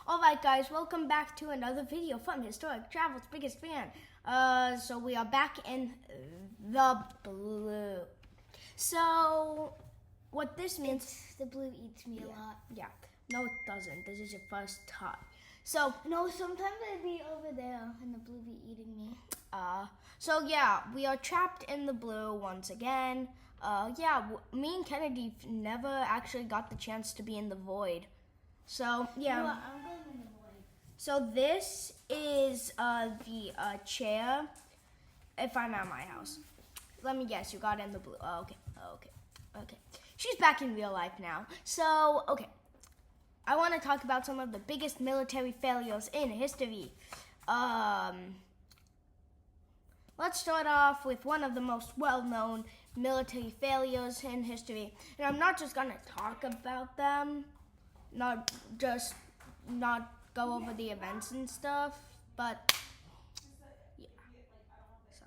Alright guys, welcome back to another video from Historic Travel's Biggest Fan. So we are back in the blue. So, what this means... The blue eats me a lot. Yeah. No it doesn't. This is your first time. So... No, sometimes I'd be over there and the blue be eating me. So yeah, we are trapped in the blue once again. Me and Kennedy never actually got the chance to be in the void. So, yeah. No, I'm going in the void. So this is the chair. If I'm at my house, let me guess, you got in the blue. Oh, okay. She's back in real life now. So okay, I want to talk about some of the biggest military failures in history. Let's start off with one of the most well-known military failures in history, and I'm not just gonna talk about them. Not go over the events and stuff, but yeah. So.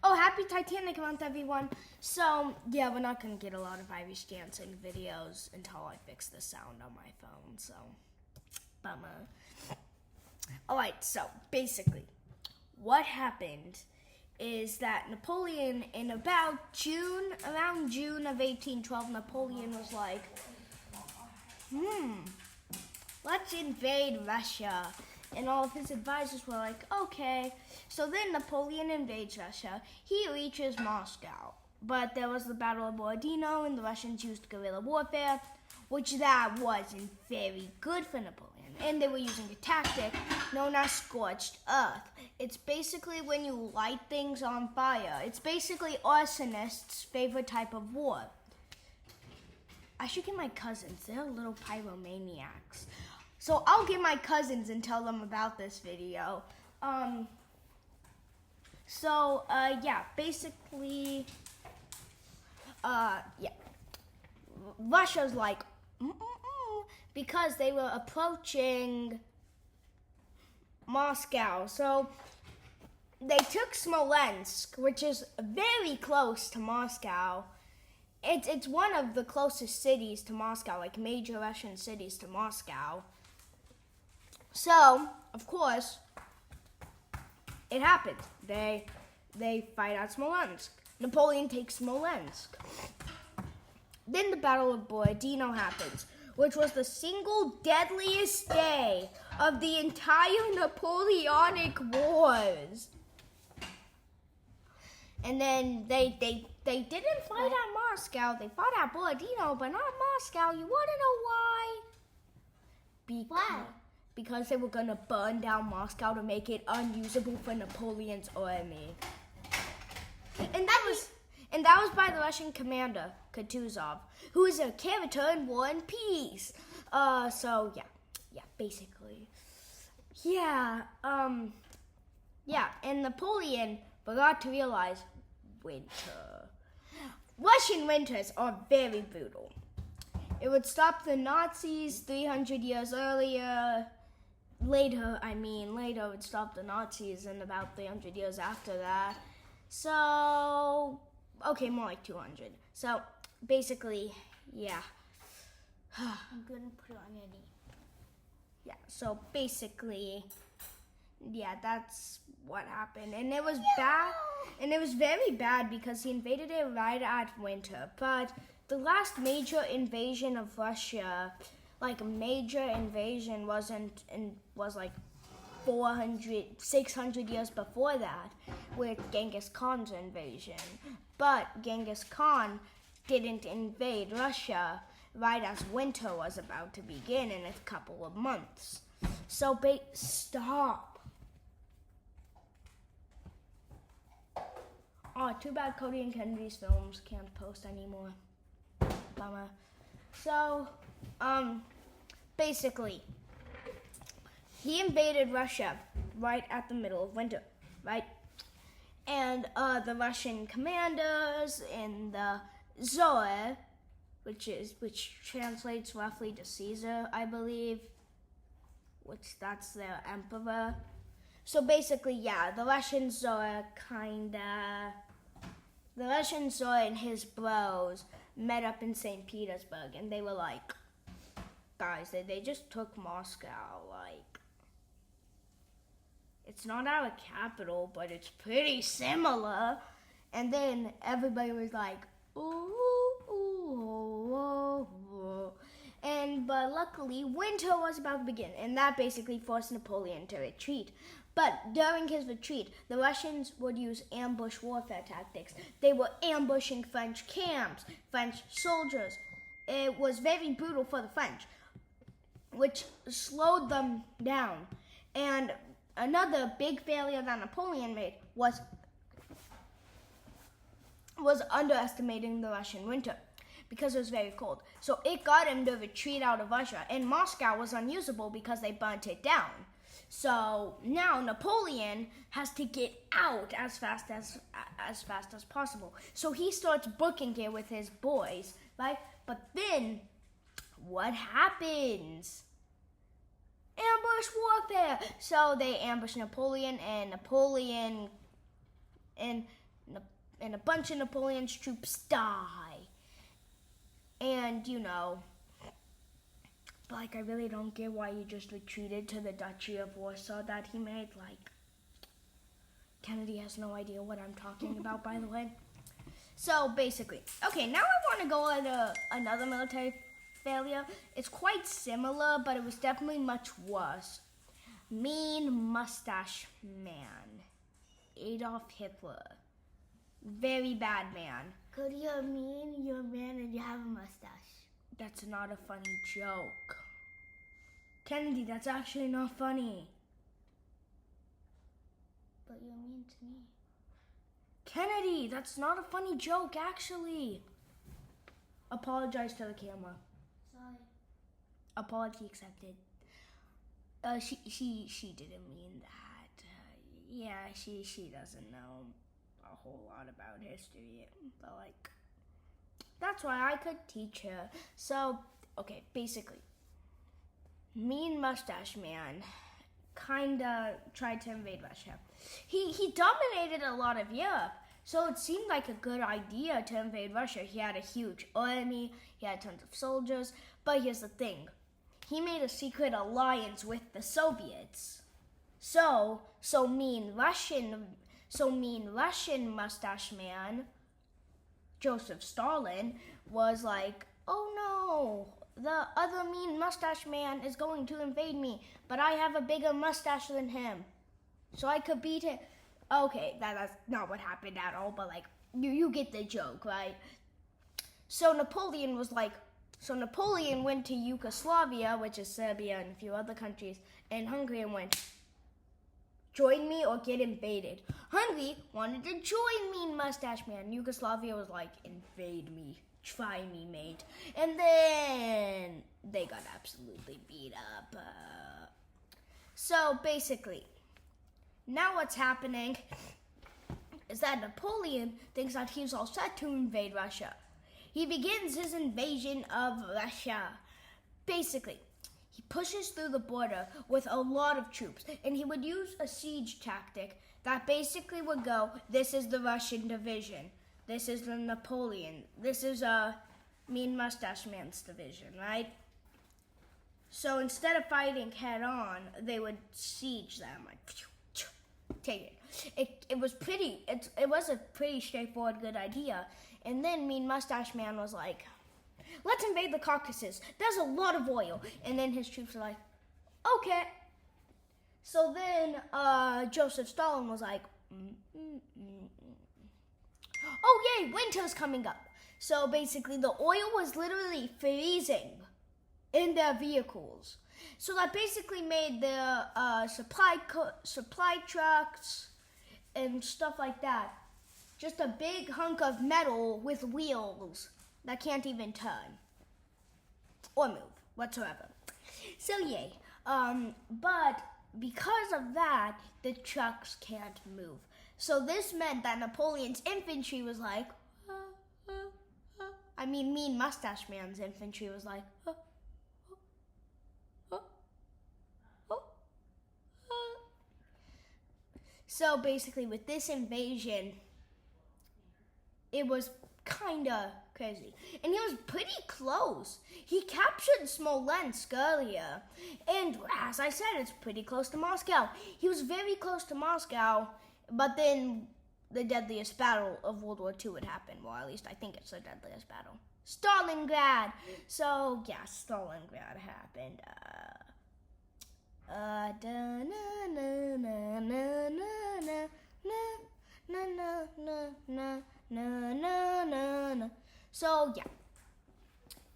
Oh, happy Titanic month, everyone. So, yeah, we're not going to get a lot of Irish dancing videos until I fix the sound on my phone, so bummer. Alright, so basically, what happened is that Napoleon, in around June of 1812, Napoleon was like, let's invade Russia. And all of his advisors were like, okay. So then Napoleon invades Russia. He reaches Moscow. But there was the Battle of Borodino, and the Russians used guerrilla warfare, which that wasn't very good for Napoleon. And they were using a tactic known as scorched earth. It's basically when you light things on fire. It's basically arsonists' favorite type of war. I should get my cousins. They're little pyromaniacs. So I'll get my cousins and tell them about this video. Basically, Russia's like, because they were approaching Moscow. So they took Smolensk, which is very close to Moscow. It's one of the closest cities to Moscow, like major Russian cities to Moscow. So, of course, it happened. They fight at Smolensk. Napoleon takes Smolensk. Then the Battle of Borodino happens, which was the single deadliest day of the entire Napoleonic Wars. And then they didn't fight at Moscow. They fought at Borodino, but not Moscow. You want to know why? Why? Because they were going to burn down Moscow to make it unusable for Napoleon's army. And that was by the Russian commander, Kutuzov, who is a character in War and Peace. Basically. And Napoleon forgot to realize winter. Russian winters are very brutal. It would stop the Nazis 300 years earlier. Later it would stop the Nazis in about 300 years after that. So, okay, more like 200. So, basically, yeah. I'm going to put it on your knee. Yeah, so basically, yeah, that's what happened. And it was bad, and it was very bad because he invaded it right at winter. But the last major invasion of Russia, like a major invasion, was like 600 years before that, with Genghis Khan's invasion. But Genghis Khan didn't invade Russia right as winter was about to begin in a couple of months. So stop. Oh, too bad Cody and Kennedy's films can't post anymore. Bummer. So, basically, he invaded Russia right at the middle of winter, right? And the Russian commanders in the Tsar, which translates roughly to Caesar, I believe, which that's their emperor. So basically, yeah, the Russian Tsar and his bros met up in St. Petersburg, and they were like, guys, they just took Moscow. Like, it's not our capital, but it's pretty similar. And then everybody was like, ooh, ooh, ooh, ooh, ooh. But luckily, winter was about to begin, and that basically forced Napoleon to retreat. But during his retreat, the Russians would use ambush warfare tactics. They were ambushing French camps, French soldiers. It was very brutal for the French, which slowed them down. And another big failure that Napoleon made was underestimating the Russian winter, because it was very cold. So it got him to retreat out of Russia, and Moscow was unusable because they burnt it down. So now Napoleon has to get out as fast as possible. So he starts booking it with his boys, right? But then what happens? Ambush warfare. So they ambush Napoleon, and a bunch of Napoleon's troops die. And like, I really don't get why he just retreated to the Duchy of Warsaw that he made. Like, Kennedy has no idea what I'm talking about, by the way. So, basically, okay, now I want to go into another military failure. It's quite similar, but it was definitely much worse. Mean mustache man. Adolf Hitler. Very bad man. Because you're mean, you're a man, and you have a mustache. That's not a funny joke. Kennedy, that's actually not funny. But you're mean to me. Kennedy, that's not a funny joke, actually. Apologize to the camera. Sorry. Apology accepted. She didn't mean that. Yeah, she doesn't know a whole lot about history, but like, that's why I could teach her. So, okay, basically, Mean Mustache Man kinda tried to invade Russia. He dominated a lot of Europe, so it seemed like a good idea to invade Russia. He had a huge army, he had tons of soldiers, but here's the thing. He made a secret alliance with the Soviets. So mean Russian Mustache Man, Joseph Stalin, was like, oh no, the other mean mustache man is going to invade me, but I have a bigger mustache than him, so I could beat him. Okay, that's not what happened at all, but like, you get the joke, right? So Napoleon went to Yugoslavia, which is Serbia and a few other countries, and Hungary, and went, join me or get invaded. Hungary wanted to join Mean Mustache Man. Yugoslavia was like, invade me, try me, mate. And then they got absolutely beat up. So basically, now what's happening is that Napoleon thinks that he's all set to invade Russia. He begins his invasion of Russia. Basically, he pushes through the border with a lot of troops, and he would use a siege tactic that basically would go, this is the Russian division, this is the Napoleon, this is Mean Mustache Man's division, right? So instead of fighting head on, they would siege them, like, take it. It was a pretty straightforward, good idea. And then Mean Mustache Man was like, let's invade the Caucasus. There's a lot of oil. And then his troops were like, okay. So then Joseph Stalin was like, oh yay, winter's coming up. So basically the oil was literally freezing in their vehicles. So that basically made their supply trucks and stuff like that just a big hunk of metal with wheels that can't even turn or move whatsoever. So yay. But because of that, the trucks can't move. So this meant that Napoleon's infantry was like, Mean Mustache Man's infantry was like, So basically with this invasion, it was kind of crazy. And he was pretty close. He captured Smolensk earlier. And as I said, it's pretty close to Moscow. He was very close to Moscow, but then the deadliest battle of World War II would happen. Well, at least I think it's the deadliest battle. Stalingrad. So, yeah, Stalingrad happened.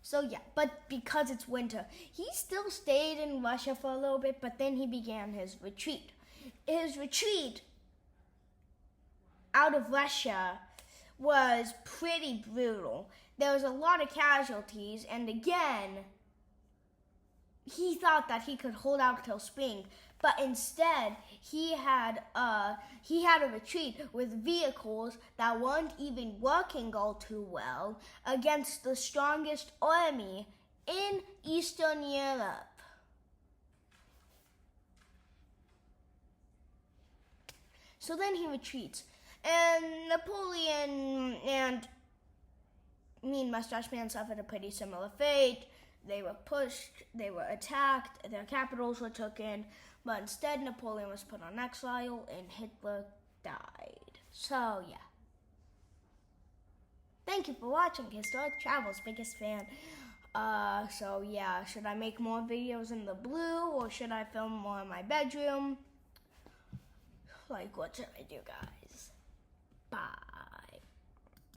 So yeah, but because it's winter, he still stayed in Russia for a little bit, but then he began his retreat. His retreat out of Russia was pretty brutal. There was a lot of casualties, and again, he thought that he could hold out till spring, but instead he had a retreat with vehicles that weren't even working all too well against the strongest army in Eastern Europe. So then he retreats, and Napoleon and Mean Mustache Man suffered a pretty similar fate. They were pushed, they were attacked, their capitals were taken, but instead Napoleon was put on exile and Hitler died. So, yeah. Thank you for watching Historic Travel's biggest fan. So, yeah, should I make more videos in the blue, or should I film more in my bedroom? Like, what should I do, guys? Bye.